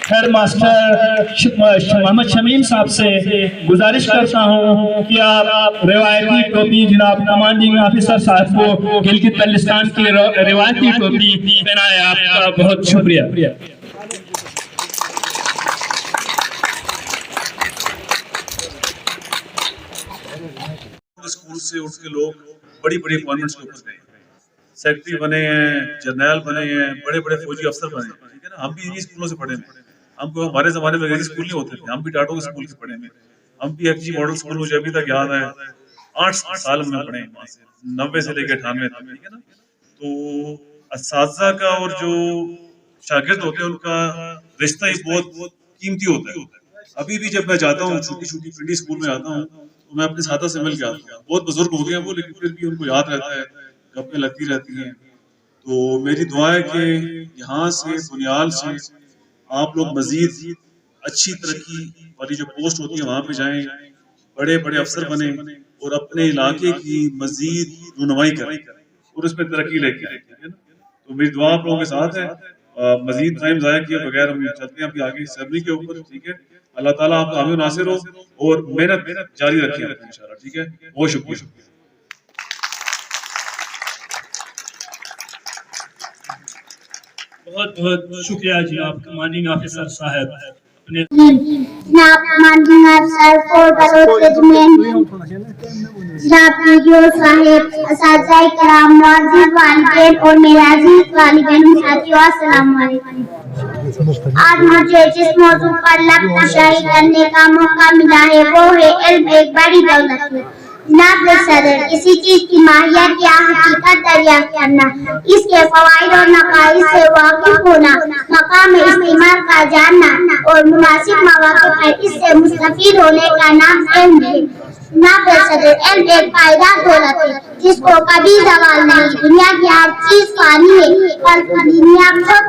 Head master Mohammad Shamim साहब से गुजारिश करता हूँ कि आप रिवायती टोपी जनाब कमांडिंग ऑफिसर साहब को गिलगित बल्तिस्तान की रिवायती टोपी पहनाए। आपका बहुत शुक्रिया। स्कूल से उठ के लोग बड़ी बड़ी अपॉइंटमेंट्स के ऊपर गए, सेक्रेटरी बने हैं, जर्नैल बने हैं, बड़े बड़े फौजी अफसर बने हैं, ठीक है ना। हम भी इन्हीं स्कूलों से पढ़े हैं। हमको हमारे ज़माने में अंग्रेजी स्कूल नहीं होते थे, हम भी टाटो के स्कूल से पढ़े हैं। हम भी एफजी मॉडल स्कूल, मुझे अभी तक याद है 8 साल में पढ़े हैं, वहाँ से 90 से लेकर 98 तक, ठीक है ना। तो असातिज़ा का और जो शागिर्द होते हैं उनका रिश्ता ही बहुत कीमती होता है। अभी भी जब मैं जाता हूँ छोटी छोटी पिंडी स्कूल में आता हूँ तो मैं अपने साथा से मिल के आता हूँ। बहुत बुजुर्ग हो गए हैं वो, लेकिन फिर भी उनको याद रहता है, गप्पें लगती रहती हैं। तो मेरी दुआ है कि यहाँ से बुनियाल से आप लोग मजीद अच्छी तरक्की वाली जो पोस्ट होती है वहाँ पे जाएं, बड़े बड़े अफसर बने और अपने इलाके की मजीद रुनवाई करें और उसमें तरक्की लेके आए, ठीक है ना। तो मेरी दुआ आप लोगों के साथ है। मजीद टाइम ज़ाया किए बगैर हम चलते हैं अभी आगे असेंबली के ऊपर, ठीक है। अल्लाह ताला आपका हामी नासिर हो और मेहनत जारी रखें इंशाल्लाह, ठीक है। बहुत शुक्रिया। बहुत बहुत शुक्रिया जनाब कमांडिंग ऑफिसर साहब। जनाब commanding officer four Baloch regiment, जनाब वीडियो साहिब, असातिज़ा किराम, मुअज़्ज़िज़ वालिदैन और मेरे अज़ीज़ वालिदैन साथियों, अस्सलाम वालेकुम। आज मुझे जिस मौजू पर लफ्ज़ शायरी करने का मौका मिला है वो है इल्म एक बड़ी दौलत है। जनाब सदर, किसी चीज की माहियत या हकीकत दरियाफ्त करना, इसके फवाइद और नकाइस से वाकिफ होना, मकाम इस्तेमाल का जानना और मुनासिब मौके पर इससे मुस्तफीद होने का नाम इल्म है। जनाब सदर, इल्म एक पायदार दौलत है जिसको कभी ज़वाल नहीं। दुनिया की हर चीज फानी है, पर दुनिया खुद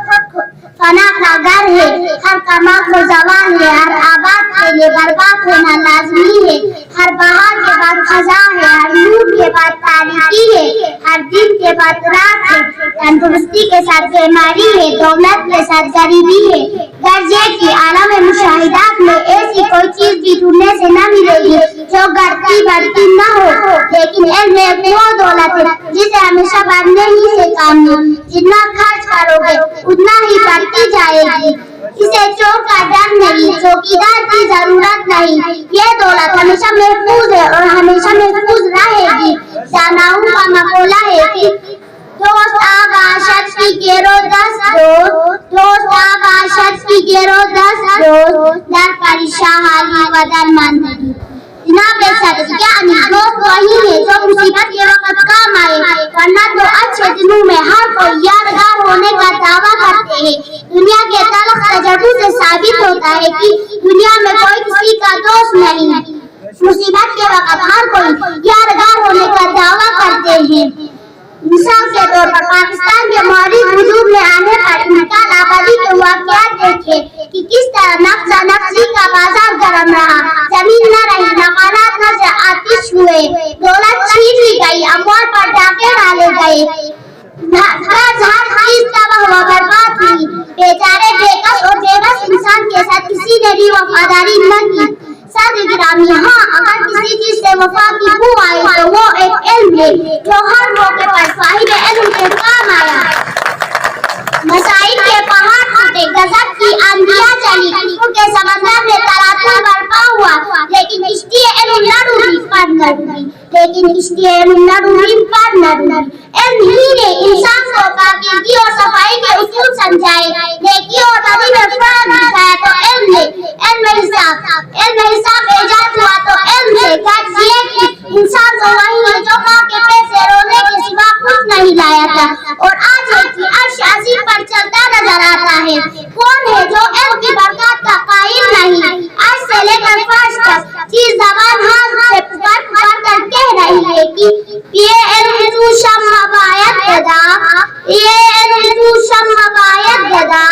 फना का घर है। हर कमा को जवान है, हर आबाद के लिए बर्बाद होना लाजमी है। हर बहार के बाद खजा है, हर नूर के बाद तारीकी है, हर दिन के बाद रात है। तंदुरुस्ती के साथ बीमारी है, दौलत के साथ गरीबी है। दर्जे की आलम मुशाहिदात में ऐसी कोई चीज भी ढूंढने से न मिलेगी जो घटती बढ़ती न हो, लेकिन इल्म एक वो दौलत है जिसे हमेशा बढ़ने ही से काम है। जितना खर्च करोगे उतना ही बढ़ती जाएगी। इसे चोर का डर नहीं, चौकीदार की जरूरत नहीं। ये दौलत हमेशा महफूज है और हमेशा महफूज रहेगी। दानाओं का मकौला है कि दोस्त आबाशत की गेरो दस दोस्त, दोस्त आबाशत की गेरो दस दोस्त, दर परेशान हाली व दरमंदी। जनाब सदर, यानी दोस्त वही है जो मुसीबत के वक्त काम आए, वरना तो अच्छे दिनों में हर कोई यादगार होने का दावा करते हैं। दुनिया के तलख तजर्बे से साबित होता है कि दुनिया में कोई किसी का दोस्त नहीं। मुसीबत के वक्त हर कोई यादगार होने का दावा करते हैं। मिसाल के तौर पर पाकिस्तान के मौलिक वजूद में आने पर इंतकाल आबादी के वाक़यात देखे कि किस तरह नक्शा नक्शी का बाजार गर्म रहा, जमीन न रही, मकानात न आतिश हुए, दौलत छीन ली गई, अमवाल पर डाके डाले गए, हर चीज तबाह व बर्बाद हुई। बेचारे बेकस और बेबस इंसान के साथ किसी ने भी वफादारी न की। साथ गिरामी, हाँ, अगर किसी चीज से वफा की बू आए तो वो एक इल्म है जो हर मौके पर साहिब इल्म के काम आया। मसाइल के पहाड़ टूटे, गजब की आंधियां चली, उनके समंदर में तरातुर बरपा हुआ, लेकिन किश्ती इल्म न डूबी पर न डूबी, लेकिन किश्ती इल्म न डूबी पर न डूबी। इल्म ही ने इंसान को पाकीज़गी और सफाई के उसूल समझाए, नेकी और बदी में फर्क दिखाया तो इल्म ने। इल्म हिसाब इजाद हुआ तो इल्म से। गर्ज ये कि इंसान तो वही है जो माँ के पेट से रोने के सिवा कुछ नहीं लाया था और आज है कि अर्श अज़ीम पर चलता नजर आता है। कौन है जो इल्म की बरकत का कायल नहीं? आज से लेकर फर्श तक चीज ज़बान हाथ से पुकार पुकार कर कह रही है علم تو شمع باید گدا یہ علم تو شمع باید گدا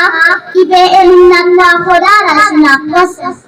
که به علم نبلا خدا را شناخت